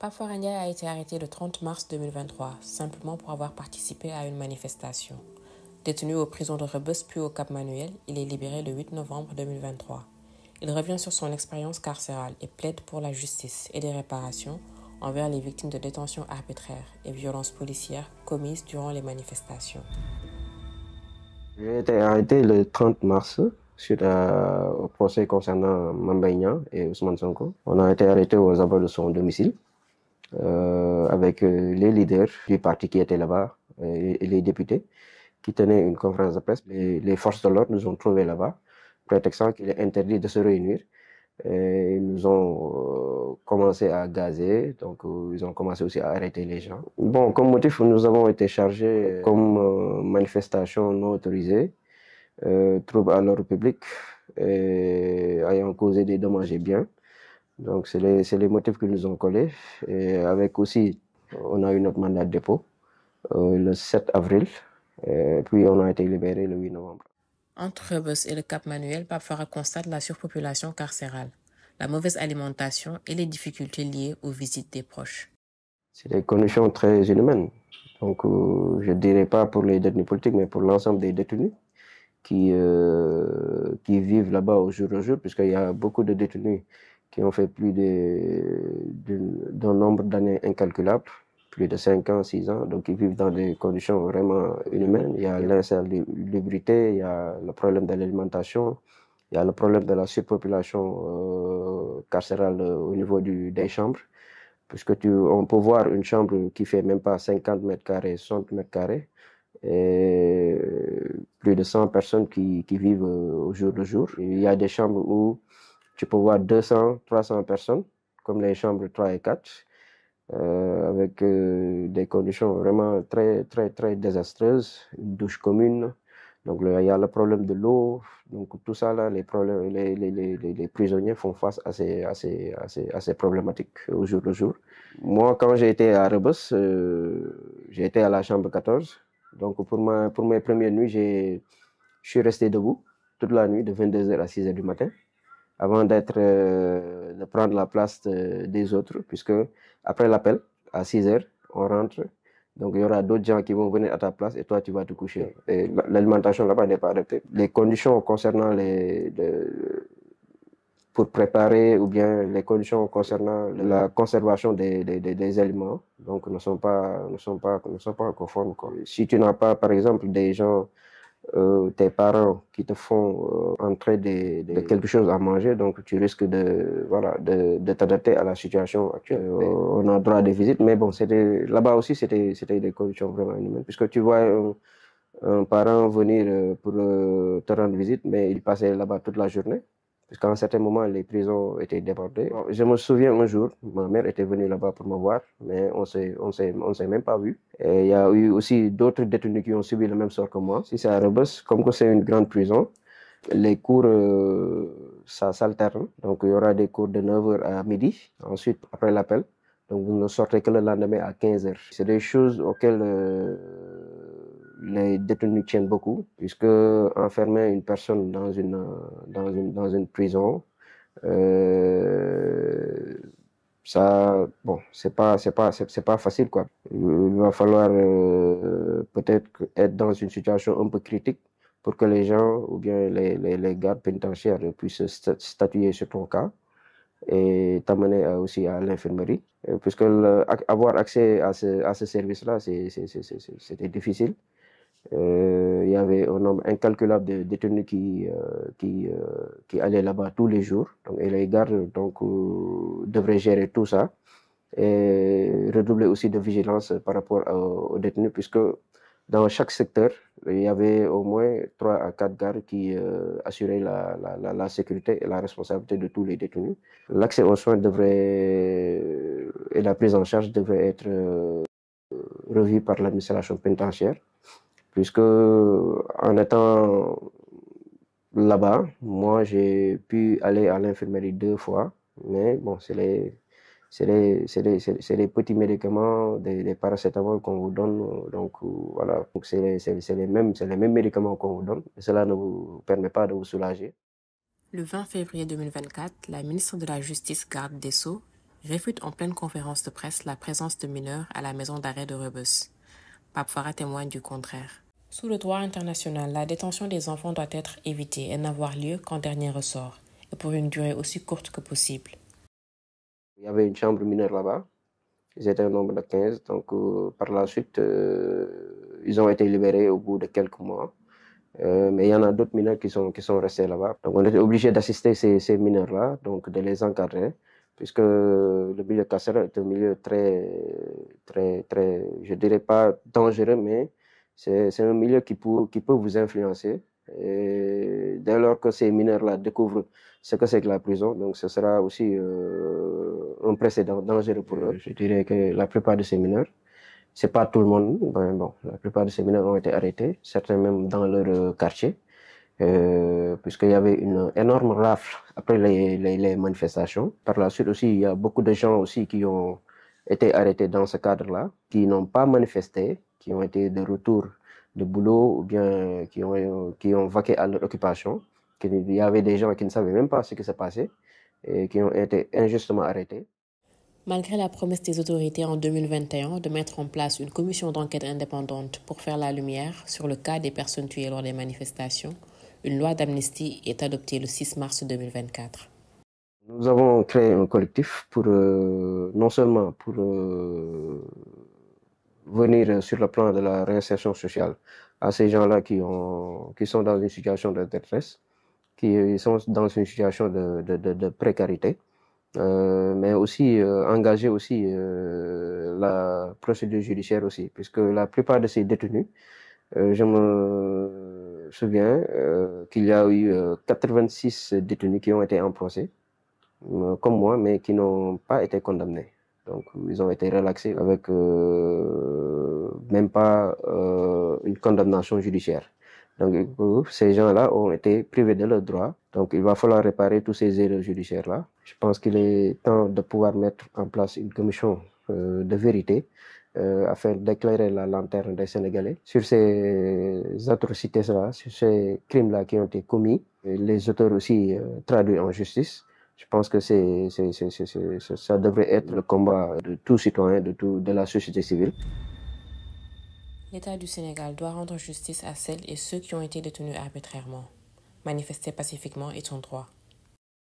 Pape Fara Ndiaye a été arrêté le 30 mars 2023, simplement pour avoir participé à une manifestation. Détenu aux prisons de Rebeuss puis au Cap Manuel, il est libéré le 8 novembre 2023. Il revient sur son expérience carcérale et plaide pour la justice et des réparations envers les victimes de détention arbitraire et violences policières commises durant les manifestations. J'ai été arrêté le 30 mars suite au procès concernant Mame Mbaye Niang et Ousmane Sonko. On a été arrêté aux abords de son domicile avec les leaders du parti qui étaient là-bas et les députés qui tenaient une conférence de presse. Les forces de l'ordre nous ont trouvés là-bas, prétextant qu'il est interdit de se réunir. Et ils nous ont commencé à gazer, donc ils ont commencé aussi à arrêter les gens. Bon, comme motif, nous avons été chargés comme manifestation non autorisée, trouble à l'ordre public et ayant causé des dommages et biens. Donc c'est les motifs que nous ont collés. Et avec aussi, on a eu notre mandat de dépôt le 7 avril, et puis on a été libéré le 8 novembre. Entre Rebeuss et le Cap Manuel, Pape Fara constate la surpopulation carcérale, la mauvaise alimentation et les difficultés liées aux visites des proches. C'est des conditions très inhumaines. Donc, je ne dirais pas pour les détenus politiques, mais pour l'ensemble des détenus qui vivent là-bas au jour le jour, puisqu'il y a beaucoup de détenus qui ont fait plus d'un nombre d'années incalculable, plus de 5 ans, 6 ans, donc ils vivent dans des conditions vraiment inhumaines. Il y a l'insalubrité, il y a le problème de l'alimentation, il y a le problème de la surpopulation carcérale au niveau des chambres, puisque on peut voir une chambre qui fait même pas 50 mètres carrés, 60 mètres carrés, et plus de 100 personnes qui vivent au jour le jour. Il y a des chambres où tu peux voir 200, 300 personnes, comme les chambres 3 et 4, avec des conditions vraiment très, très, très désastreuses, une douche commune. Donc, il y a le problème de l'eau. Donc, tout ça, là, les prisonniers font face à ces problématiques au jour le jour. Moi, quand j'ai été à Rebeuss, j'ai été à la chambre 14. Donc, pour mes premières nuits, je suis resté debout toute la nuit, de 22h à 6h du matin, avant de prendre la place des autres, puisque après l'appel, à 6h, on rentre. Donc, il y aura d'autres gens qui vont venir à ta place et toi, tu vas te coucher. Et l'alimentation là-bas n'est pas adaptée. Les conditions concernant pour préparer ou bien les conditions concernant la conservation des aliments, donc ne sont pas conformes, quoi. Si tu n'as pas, par exemple, des gens, tes parents qui te font entrer de quelque chose à manger, donc tu risques de t'adapter à la situation actuelle. On a droit à des visites, mais bon, là-bas aussi, c'était des conditions vraiment inhumaines, puisque tu vois un parent venir pour te rendre visite, mais il passait là-bas toute la journée, puisqu'à un certain moment, les prisons étaient débordées. Je me souviens un jour, ma mère était venue là-bas pour me voir, mais on s'est même pas vu. Et il y a eu aussi d'autres détenus qui ont subi le même sort que moi. Si c'est à Rebeuss, comme que c'est une grande prison, les cours, ça s'alterne. Donc, il y aura des cours de 9h à midi, ensuite, après l'appel. Donc, vous ne sortez que le lendemain à 15h. C'est des choses auxquelles les détenus tiennent beaucoup, puisque enfermer une personne dans une prison, ça, bon, c'est pas facile, quoi. Il va falloir peut-être être dans une situation un peu critique pour que les gens ou bien les gardes pénitentiaires puissent statuer sur ton cas et t'amener aussi à l'infirmerie, puisque avoir accès à ce service-là, c'était difficile. Il y avait un nombre incalculable de détenus qui allaient là-bas tous les jours. Donc, et les gardes devraient gérer tout ça et redoubler aussi de vigilance par rapport aux détenus, puisque dans chaque secteur, il y avait au moins 3 à 4 gardes qui assuraient la sécurité et la responsabilité de tous les détenus. L'accès aux soins et la prise en charge devrait être revu par l'administration pénitentiaire, puisque en étant là-bas, moi j'ai pu aller à l'infirmerie 2 fois, mais bon, c'est les petits médicaments, des paracétamol qu'on vous donne, donc voilà, donc c'est les mêmes médicaments qu'on vous donne, et cela ne vous permet pas de vous soulager. Le 20 février 2024, la ministre de la Justice, garde des Sceaux, réfute en pleine conférence de presse la présence de mineurs à la maison d'arrêt de Rebeuss. Pape Farah témoigne du contraire. Sous le droit international, la détention des enfants doit être évitée et n'avoir lieu qu'en dernier ressort, et pour une durée aussi courte que possible. Il y avait une chambre mineure là-bas. Ils étaient un nombre de 15. Donc, par la suite, ils ont été libérés au bout de quelques mois. Mais il y en a d'autres mineurs qui sont restés là-bas. Donc, on était obligé d'assister ces mineurs-là, donc de les encadrer, puisque le milieu carcéral est un milieu très, je dirais pas dangereux, mais c'est un milieu qui peut vous influencer. Et dès lors que ces mineurs-là découvrent ce que c'est que la prison, donc ce sera aussi un précédent dangereux pour eux. Je dirais que la plupart de ces mineurs, c'est pas tout le monde, ben bon, la plupart de ces mineurs ont été arrêtés, certains même dans leur quartier, puisqu'il y avait une énorme rafle après les manifestations. Par la suite aussi, il y a beaucoup de gens aussi qui ont été arrêtés dans ce cadre-là, qui n'ont pas manifesté, qui ont été de retour de boulot ou bien qui ont vaqué à leur occupation. Il y avait des gens qui ne savaient même pas ce qui s'est passé et qui ont été injustement arrêtés. Malgré la promesse des autorités en 2021 de mettre en place une commission d'enquête indépendante pour faire la lumière sur le cas des personnes tuées lors des manifestations, une loi d'amnistie est adoptée le 6 mars 2024. Nous avons créé un collectif pour non seulement pour venir sur le plan de la réinsertion sociale à ces gens-là qui sont dans une situation de détresse, qui sont dans une situation de précarité, mais aussi engager aussi la procédure judiciaire aussi, puisque la plupart de ces détenus, je me souviens qu'il y a eu 86 détenus qui ont été en procès, comme moi, mais qui n'ont pas été condamnés. Donc, ils ont été relaxés avec même pas une condamnation judiciaire. Donc, ces gens-là ont été privés de leurs droits. Donc, il va falloir réparer tous ces erreurs judiciaires-là. Je pense qu'il est temps de pouvoir mettre en place une commission de vérité afin d'éclairer la lanterne des Sénégalais sur ces atrocités-là, sur ces crimes-là qui ont été commis. Et les auteurs aussi traduits en justice. Je pense que ça devrait être le combat de tout citoyen, de la société civile. L'État du Sénégal doit rendre justice à celles et ceux qui ont été détenus arbitrairement. Manifester pacifiquement est son droit.